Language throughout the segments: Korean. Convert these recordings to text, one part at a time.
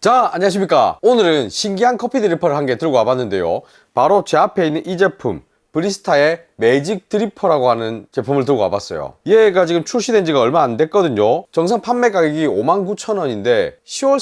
자, 안녕하십니까. 오늘은 신기한 커피 드리퍼를 한 개 들고 와봤는데요. 바로 제 앞에 있는 이 제품, 브리스타의 매직 드리퍼라고 하는 제품을 들고 와봤어요. 얘가 지금 출시된 지가 얼마 안 됐거든요. 정상 판매 가격이 59,000원인데 10월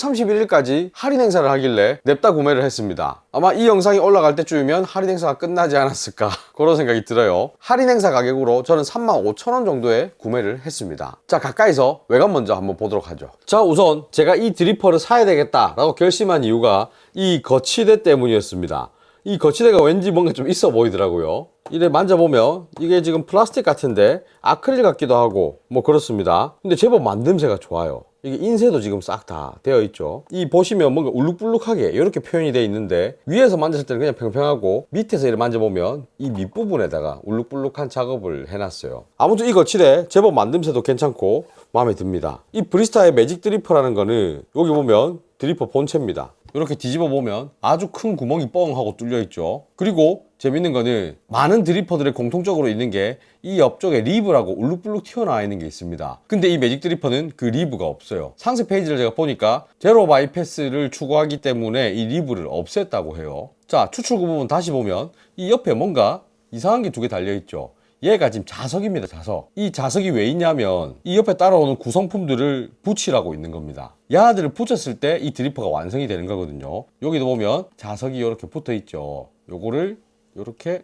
31일까지 할인 행사를 하길래 냅다 구매를 했습니다. 아마 이 영상이 올라갈 때쯤이면 할인 행사가 끝나지 않았을까 그런 생각이 들어요. 할인 행사 가격으로 저는 35,000원 정도에 구매를 했습니다. 자, 가까이서 외관 먼저 한번 보도록 하죠. 자, 우선 제가 이 드리퍼를 사야 되겠다 라고 결심한 이유가 이 거치대 때문이었습니다. 이 거치대가 왠지 뭔가 좀 있어 보이더라고요. 이래 만져보면 이게 지금 플라스틱 같은데 아크릴 같기도 하고 뭐 그렇습니다. 근데 제법 만듦새가 좋아요. 이게 인쇄도 지금 싹 다 되어 있죠. 이 보시면 뭔가 울룩불룩하게 이렇게 표현이 되어 있는데 위에서 만졌을 때는 그냥 평평하고 밑에서 이렇게 만져보면 이 밑부분에다가 울룩불룩한 작업을 해놨어요. 아무튼 이 거치대 제법 만듦새도 괜찮고 마음에 듭니다. 이 브리스타의 매직 드리퍼라는 거는 여기 보면 드리퍼 본체입니다. 이렇게 뒤집어 보면 아주 큰 구멍이 뻥 하고 뚫려 있죠. 그리고 재밌는 거는 많은 드리퍼들의 공통적으로 있는 게 이 옆쪽에 리브라고 울룩불룩 튀어나와 있는 게 있습니다. 근데 이 매직 드리퍼는 그 리브가 없어요. 상세 페이지를 제가 보니까 제로 바이패스를 추구하기 때문에 이 리브를 없앴다고 해요. 자, 추출구 부분 다시 보면 이 옆에 뭔가 이상한 게 두 개 달려 있죠. 얘가 지금 자석입니다. 자석. 이 자석이 왜 있냐면 이 옆에 따라오는 구성품들을 붙이라고 있는 겁니다. 얘들을 붙였을 때 이 드리퍼가 완성이 되는 거거든요. 여기도 보면 자석이 이렇게 붙어 있죠. 요거를 이렇게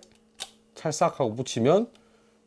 찰싹하고 붙이면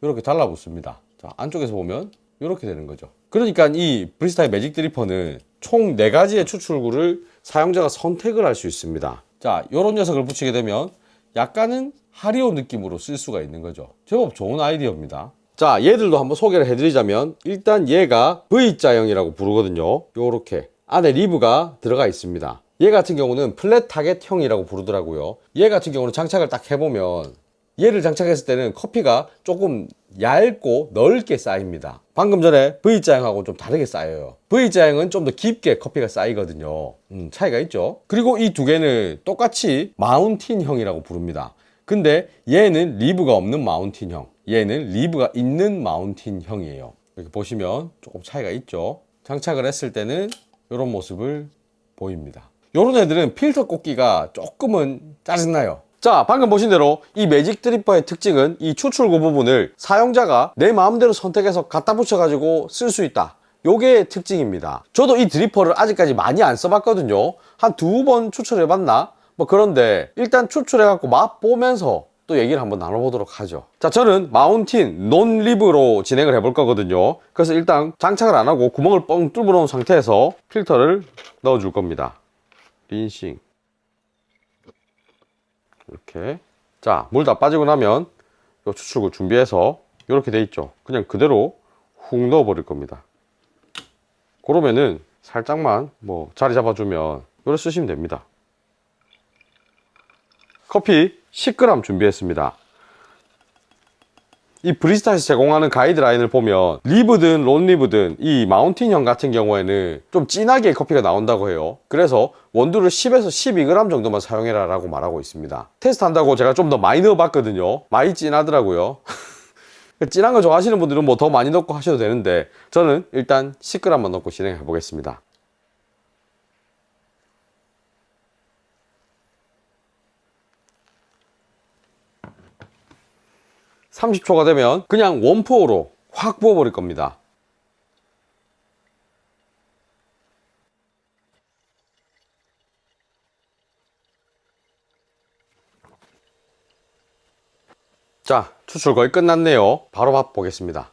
이렇게 달라붙습니다. 자, 안쪽에서 보면 이렇게 되는 거죠. 그러니까 이 브리스타의 매직 드리퍼는 총 4가지의 추출구를 사용자가 선택을 할 수 있습니다. 자, 요런 녀석을 붙이게 되면 약간은 하리오 느낌으로 쓸 수가 있는 거죠. 제법 좋은 아이디어입니다. 자, 얘들도 한번 소개를 해드리자면 일단 얘가 V자형이라고 부르거든요. 요렇게 안에 리브가 들어가 있습니다. 얘 같은 경우는 플랫 타겟형이라고 부르더라고요. 얘 같은 경우는 장착을 딱 해보면 얘를 장착했을 때는 커피가 조금 얇고 넓게 쌓입니다. 방금 전에 V자형하고 좀 다르게 쌓여요. V자형은 좀 더 깊게 커피가 쌓이거든요. 차이가 있죠. 그리고 이 두 개는 똑같이 마운틴형이라고 부릅니다. 근데 얘는 리브가 없는 마운틴형, 얘는 리브가 있는 마운틴형이에요. 이렇게 보시면 조금 차이가 있죠. 장착을 했을 때는 이런 모습을 보입니다. 이런 애들은 필터 꽂기가 조금은 짜증나요. 자, 방금 보신 대로 이 매직 드리퍼의 특징은 이 추출구 부분을 사용자가 내 마음대로 선택해서 갖다 붙여가지고 쓸 수 있다. 요게 특징입니다. 저도 이 드리퍼를 아직까지 많이 안 써봤거든요. 한 2번 추출해봤나? 뭐 그런데 일단 추출해갖고 맛보면서 또 얘기를 한번 나눠보도록 하죠. 자, 저는 마운틴 논 리브로 진행을 해볼 거거든요. 그래서 일단 장착을 안 하고 구멍을 뻥 뚫어 놓은 상태에서 필터를 넣어줄 겁니다. 린싱 이렇게. 자, 물 다 빠지고 나면 이 추출구 준비해서 이렇게 돼 있죠. 그냥 그대로 훅 넣어 버릴 겁니다. 그러면은 살짝만 뭐 자리 잡아주면 이렇게 쓰시면 됩니다. 커피 10g 준비했습니다. 이 브리스타에서 제공하는 가이드라인을 보면 리브든 론리브든 이 마운틴형 같은 경우에는 좀 진하게 커피가 나온다고 해요. 그래서 원두를 10에서 12g 정도만 사용해라 라고 말하고 있습니다. 테스트한다고 제가 좀 더 많이 넣어봤거든요. 많이 진하더라고요. 진한 거 좋아하시는 분들은 뭐 더 많이 넣고 하셔도 되는데 저는 일단 10g만 넣고 진행해 보겠습니다. 30초가 되면 그냥 원포로 확 부어버릴 겁니다. 자, 추출 거의 끝났네요. 바로 맛 보겠습니다.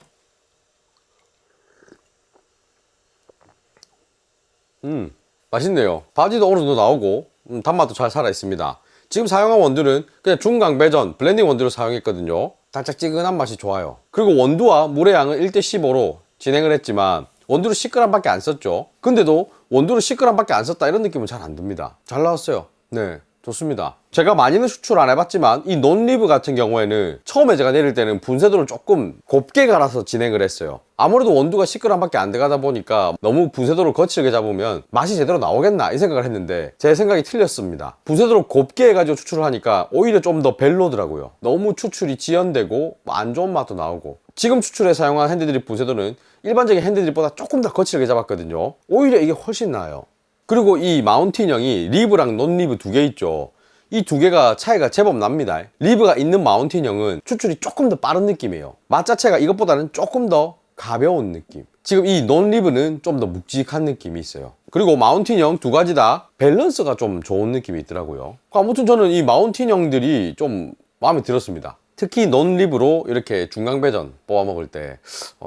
맛있네요. 바디도 어느 정도 나오고 단맛도 잘 살아있습니다. 지금 사용한 원두는 그냥 중강 배전 블렌딩 원두를 사용했거든요. 달짝지근한 맛이 좋아요. 그리고 원두와 물의 양은 1:15로 진행을 했지만 원두를 10g 밖에 안 썼죠. 근데도 원두를 10g 밖에 안 썼다 이런 느낌은 잘 안 듭니다. 잘 나왔어요. 네, 좋습니다. 제가 많이는 추출 안 해봤지만 이 논리브 같은 경우에는 처음에 제가 내릴 때는 분쇄도를 조금 곱게 갈아서 진행을 했어요. 아무래도 원두가 10g 밖에 안 들어가다 보니까 너무 분쇄도를 거칠게 잡으면 맛이 제대로 나오겠나 이 생각을 했는데 제 생각이 틀렸습니다. 분쇄도를 곱게 해가지고 추출을 하니까 오히려 좀 더 별로더라고요. 너무 추출이 지연되고 안 좋은 맛도 나오고. 지금 추출에 사용한 핸드드립 분쇄도는 일반적인 핸드드립보다 조금 더 거칠게 잡았거든요. 오히려 이게 훨씬 나아요. 그리고 이 마운틴형이 리브랑 논리브 두 개 있죠. 이 두 개가 차이가 제법 납니다. 리브가 있는 마운틴형은 추출이 조금 더 빠른 느낌이에요. 맛 자체가 이것보다는 조금 더 가벼운 느낌. 지금 이 논리브는 좀 더 묵직한 느낌이 있어요. 그리고 마운틴형 두 가지 다 밸런스가 좀 좋은 느낌이 있더라고요. 아무튼 저는 이 마운틴형들이 좀 마음에 들었습니다. 특히 논리브로 이렇게 중강배전 뽑아 먹을 때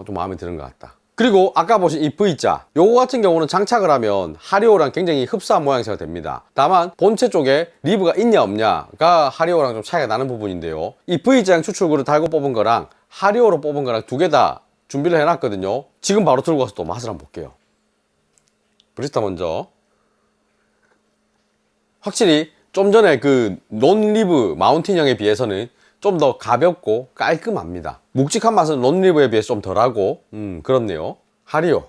좀 마음에 드는 것 같다. 그리고 아까 보신 이 V자, 요거 같은 경우는 장착을 하면 하리오랑 굉장히 흡사한 모양새가 됩니다. 다만 본체 쪽에 리브가 있냐 없냐가 하리오랑 좀 차이가 나는 부분인데요. 이 V자형 추출구를 달고 뽑은 거랑 하리오로 뽑은 거랑 두 개 다 준비를 해놨거든요. 지금 바로 들고 가서 또 맛을 한번 볼게요. 브리스타 먼저. 확실히 좀 전에 그 논리브 마운틴형에 비해서는 좀 더 가볍고 깔끔합니다. 묵직한 맛은 논리브에 비해서 좀 덜하고 그렇네요. 하리오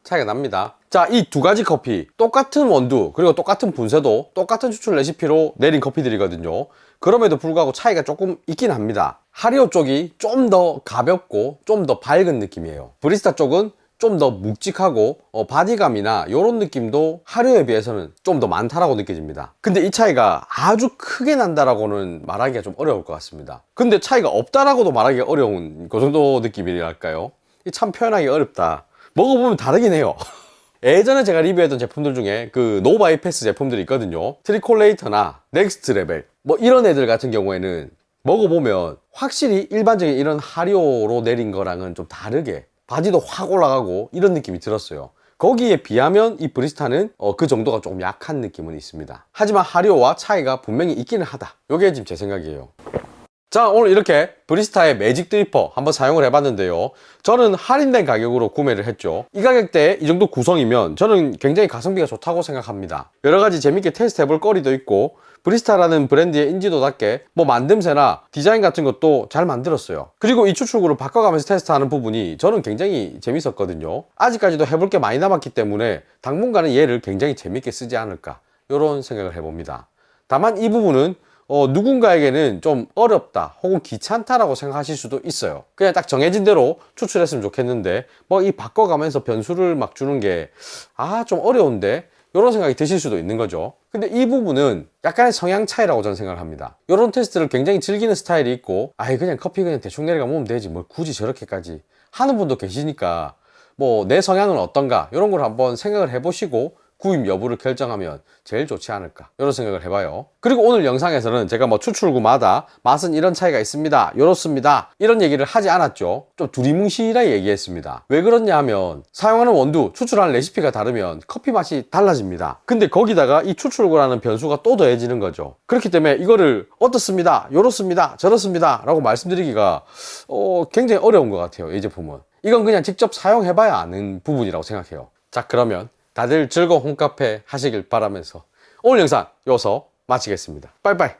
차이가 납니다. 자, 이 두 가지 커피 똑같은 원두 그리고 똑같은 분쇄도 똑같은 추출 레시피로 내린 커피들이거든요. 그럼에도 불구하고 차이가 조금 있긴 합니다. 하리오 쪽이 좀 더 가볍고 좀 더 밝은 느낌이에요. 브리스타 쪽은 좀 더 묵직하고 바디감이나 이런 느낌도 하리오에 비해서는 좀 더 많다라고 느껴집니다. 근데 이 차이가 아주 크게 난다라고는 말하기가 좀 어려울 것 같습니다. 근데 차이가 없다라고도 말하기가 어려운 그 정도 느낌이랄까요? 참 표현하기 어렵다. 먹어보면 다르긴 해요. 예전에 제가 리뷰했던 제품들 중에 그 노바이패스 제품들이 있거든요. 트리콜레이터나 넥스트 레벨 뭐 이런 애들 같은 경우에는 먹어보면 확실히 일반적인 이런 하리오로 내린 거랑은 좀 다르게 바디도 확 올라가고 이런 느낌이 들었어요. 거기에 비하면 이 브리스타는 그 정도가 조금 약한 느낌은 있습니다. 하지만 하리오와 차이가 분명히 있기는 하다. 요게 지금 제 생각이에요. 자, 오늘 이렇게 브리스타의 매직 드리퍼 한번 사용을 해봤는데요. 저는 할인된 가격으로 구매를 했죠. 이 가격대에 이 정도 구성이면 저는 굉장히 가성비가 좋다고 생각합니다. 여러가지 재밌게 테스트 해볼 거리도 있고 브리스타라는 브랜드의 인지도답게 뭐 만듦새나 디자인 같은 것도 잘 만들었어요. 그리고 이 추출구를 바꿔가면서 테스트하는 부분이 저는 굉장히 재밌었거든요. 아직까지도 해볼 게 많이 남았기 때문에 당분간은 얘를 굉장히 재밌게 쓰지 않을까 이런 생각을 해봅니다. 다만 이 부분은 누군가에게는 좀 어렵다 혹은 귀찮다라고 생각하실 수도 있어요. 그냥 딱 정해진 대로 추출했으면 좋겠는데 뭐 이 바꿔가면서 변수를 막 주는 게 좀 어려운데 이런 생각이 드실 수도 있는 거죠. 근데 이 부분은 약간의 성향 차이라고 저는 생각을 합니다. 이런 테스트를 굉장히 즐기는 스타일이 있고 그냥 커피 그냥 대충 내려가 먹으면 되지 뭘 굳이 저렇게까지 하는 분도 계시니까 뭐 내 성향은 어떤가 이런 걸 한번 생각을 해보시고 구입 여부를 결정하면 제일 좋지 않을까 이런 생각을 해봐요. 그리고 오늘 영상에서는 제가 뭐 추출구마다 맛은 이런 차이가 있습니다 이렇습니다 이런 얘기를 하지 않았죠. 좀 두리뭉실하게 얘기했습니다. 왜 그러냐 하면 사용하는 원두 추출하는 레시피가 다르면 커피 맛이 달라집니다. 근데 거기다가 이 추출구라는 변수가 또 더해지는 거죠. 그렇기 때문에 이거를 어떻습니다 이렇습니다 저렇습니다 라고 말씀드리기가 굉장히 어려운 것 같아요. 이 제품은 이건 그냥 직접 사용해봐야 아는 부분이라고 생각해요. 자, 그러면 다들 즐거운 홈카페 하시길 바라면서 오늘 영상 여기서 마치겠습니다. 빠이빠이.